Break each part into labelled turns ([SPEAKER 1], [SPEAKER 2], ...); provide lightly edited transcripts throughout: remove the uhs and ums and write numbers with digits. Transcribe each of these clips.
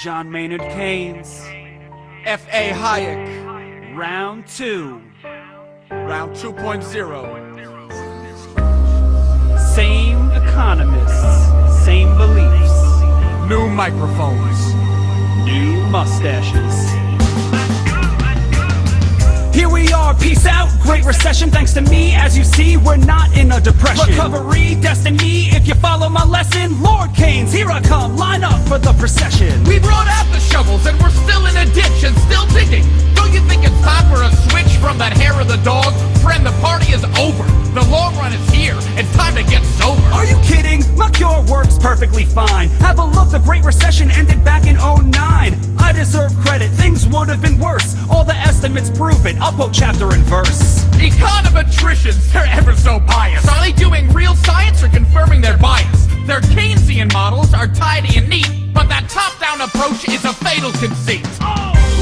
[SPEAKER 1] John Maynard Keynes.
[SPEAKER 2] F.A. Hayek.
[SPEAKER 1] Round 2.
[SPEAKER 2] Round 2.0.
[SPEAKER 1] Same economists, same beliefs.
[SPEAKER 2] New microphones.
[SPEAKER 1] New mustaches. Here we are, peace out, Great Recession. Thanks to me, as you see, we're not in a depression. Recovery, destiny, if you follow my lesson. Lord Keynes, here I come, line up for the procession.
[SPEAKER 3] We brought out the shovels and we're still in a ditch and still digging. Don't you think it's time for a switch from that hair of the dog? Friend, the party is over. The long run is here. It's time to get sober.
[SPEAKER 1] Are you kidding? My cure works perfectly fine. Have a look, the Great Recession ended back in '09. I deserve credit, things would have been worse. All the estimates prove it, I'll quote chapter and verse.
[SPEAKER 3] Econometricians, they're ever so biased. Are they doing real science or confirming their bias? Their Keynesian models are tidy and neat, but that top-down approach is a fatal conceit.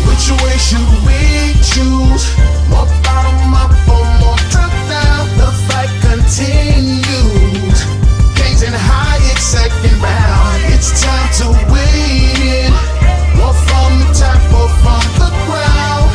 [SPEAKER 4] Which way should we choose? More bottom up or more top down? The fight continues. Keynes and Hayek second round. It's time to win. More from the top or from the ground.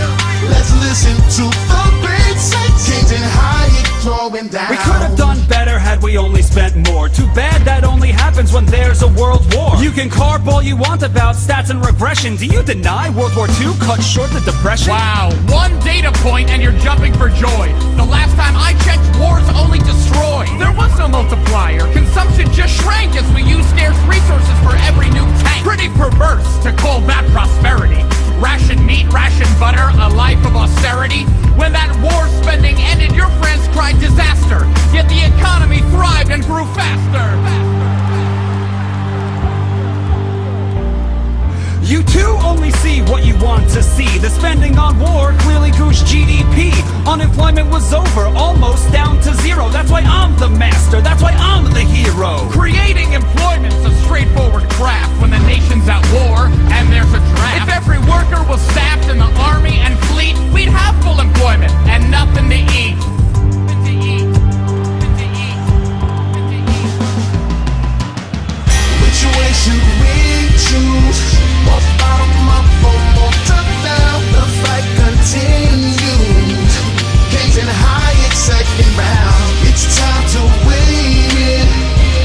[SPEAKER 4] Let's listen to the great sights. Keynes and Hayek throwing down.
[SPEAKER 1] We could have done better had we only spent more. Too bad that only happens when there's a world war. You can carp all you want about stats and regression. Do you deny World War II cut short the depression?
[SPEAKER 3] Wow, one data point and you're jumping for joy. The last time I checked, wars only destroy. There was no multiplier. Consumption just shrank as we used scarce resources for every new tank. Pretty perverse to call that prosperity. Ration meat, ration butter, a life of austerity. When that war spending ended, your friends cried disaster. Yet the economy thrived and grew faster.
[SPEAKER 1] You too only see what you want to see. The spending on war clearly goosed GDP. Unemployment was over, almost down to zero. That's why I'm the master, that's why I'm the hero.
[SPEAKER 3] Creating employment's a straightforward craft when the nation's at war and there's a draft. If every worker was staffed in the army and fleet, we'd have full employment and nothing to eat.
[SPEAKER 4] Which way should we choose? More bottom up or more top down? The fight continues. Keynes and Hayek second round. It's time to win.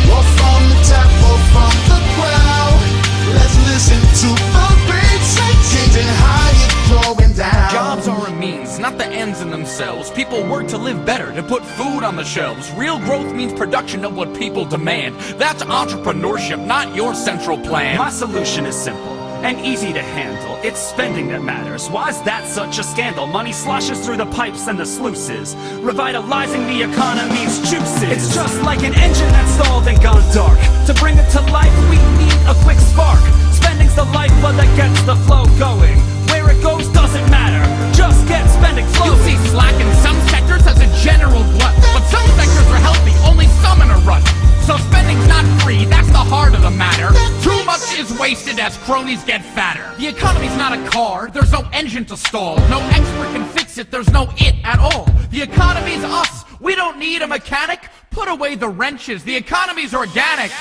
[SPEAKER 4] More from the top or from the ground. Let's listen to the great sights. Keynes and Hayek throwing down.
[SPEAKER 3] Jobs are a means, not the ends in themselves. People work to live better, to put food on the shelves. Real growth means production of what people demand. That's entrepreneurship, not your central plan.
[SPEAKER 1] My solution is simple and easy to handle. It's spending that matters. Why's that such a scandal? Money sloshes through the pipes and the sluices, revitalizing the economy's juices. It's just like an engine that's stalled and gone dark. To bring it to life, we need a quick spark. Spending's the lifeblood that gets the flow going. Where it goes doesn't matter, just get spending flowing.
[SPEAKER 3] You see slack in some sectors as a general glut, but some sectors are healthy, only some in a rut. So spending's not free, that's the heart of the matter. Too much is wasted as cronies get fatter. The economy's not a car, there's no engine to stall. No expert can fix it, there's no it at all. The economy's us, we don't need a mechanic. Put away the wrenches, the economy's organic.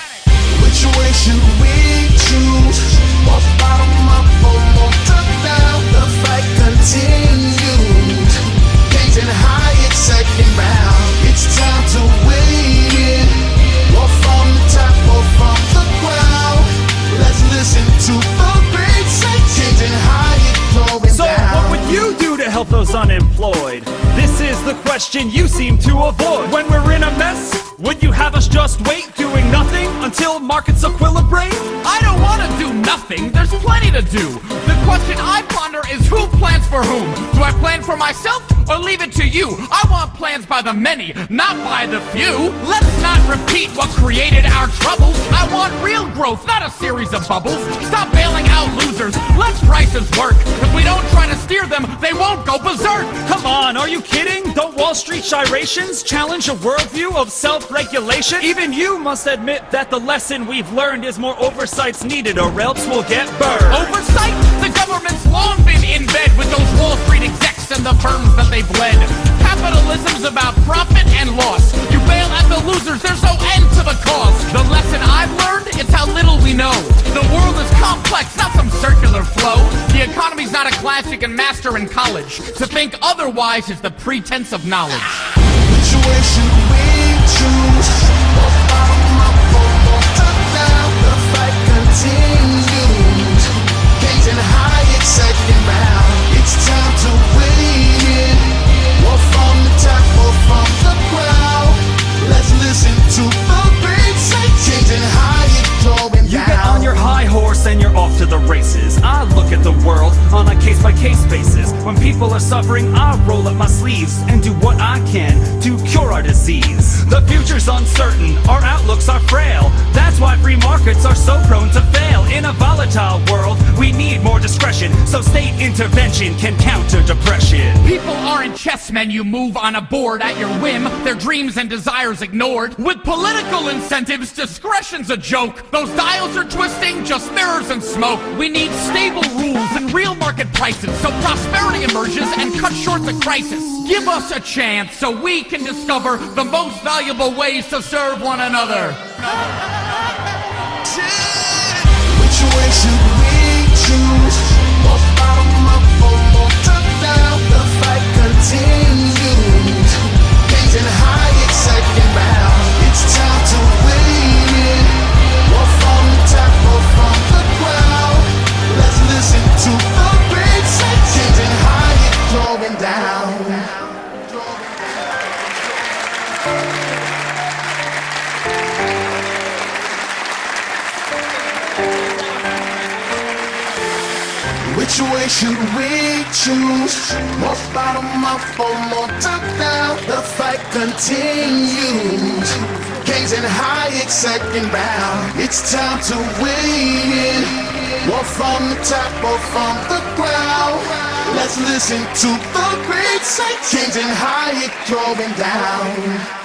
[SPEAKER 4] Which way should we choose? More bottom up or more top down? The fight continues. Keynes and Hayek second round. It's time to win. More from the top or from the ground. Let's listen to the great sights. Keynes and Hayek throwing
[SPEAKER 1] So
[SPEAKER 4] down.
[SPEAKER 1] what would you do to help those unemployed? This is the question you seem to avoid. When we're in a mess, would you have us just wait, doing nothing until markets equilibrate?
[SPEAKER 3] I don't want to do nothing, there's plenty to do. The question I ponder is who plans for whom? Do I plan for myself or leave it to you? I want plans by the many, not by the few. Let's not repeat what created our troubles. I want real growth, not a series of bubbles. Stop bailing out losers, let prices work. If we don't try to steer them, they won't go berserk.
[SPEAKER 1] Come on, are you kidding? Don't Wall Street gyrations challenge a worldview of self-regulation? Even you must admit that the lesson we've learned is more oversight's needed or else we'll get burned.
[SPEAKER 3] Oversight? The government's long been in bed with those Wall Street execs and the firms that they've led. Capitalism's about profit and loss. You bail at the losers, there's no end to the cause. The lesson I've learned is how little we know. The world is you can master in college. To think otherwise is the pretense of knowledge.
[SPEAKER 4] Which way should we choose? More bottom up or more top down? The fight continues. Keynes and Hayek second round. It's time to weigh in. Or from the top or from the ground. Let's listen to the great say. Keynes and Hayek throwing
[SPEAKER 1] You
[SPEAKER 4] down.
[SPEAKER 1] get on your high horse and you're off to the races. I look at the world on a case-by-case basis. When people are suffering, I roll up my sleeves and do what I can to cure our disease. The future's uncertain, our outlooks are frail. That's why free markets are so prone to fail. In a volatile world, we need more discretion, so state intervention can counter depression.
[SPEAKER 3] People aren't chessmen you move on a board at your whim, their dreams and desires ignored. With political incentives, discretion's a joke. Those dials are twisting, just mirrors and smoke. We need stable rules and real market prices, so prosperity emerges and cuts short the crisis. Give us a chance so we can discover the most valuable ways to serve one another.
[SPEAKER 4] Which way should we choose? More bottom up or more top down? The fight continues. Keynes and Hayek second round. It's time to weigh in. Or from the top or from the ground. Let's listen to the great say. Keynes and Hayek throwing down. Which way should we choose? More bottom up or more top down? The fight continues. Keynes and Hayek second round. It's time to weigh in. Or from the top or from the ground. Let's listen to the great say. Keynes and Hayek throwing down.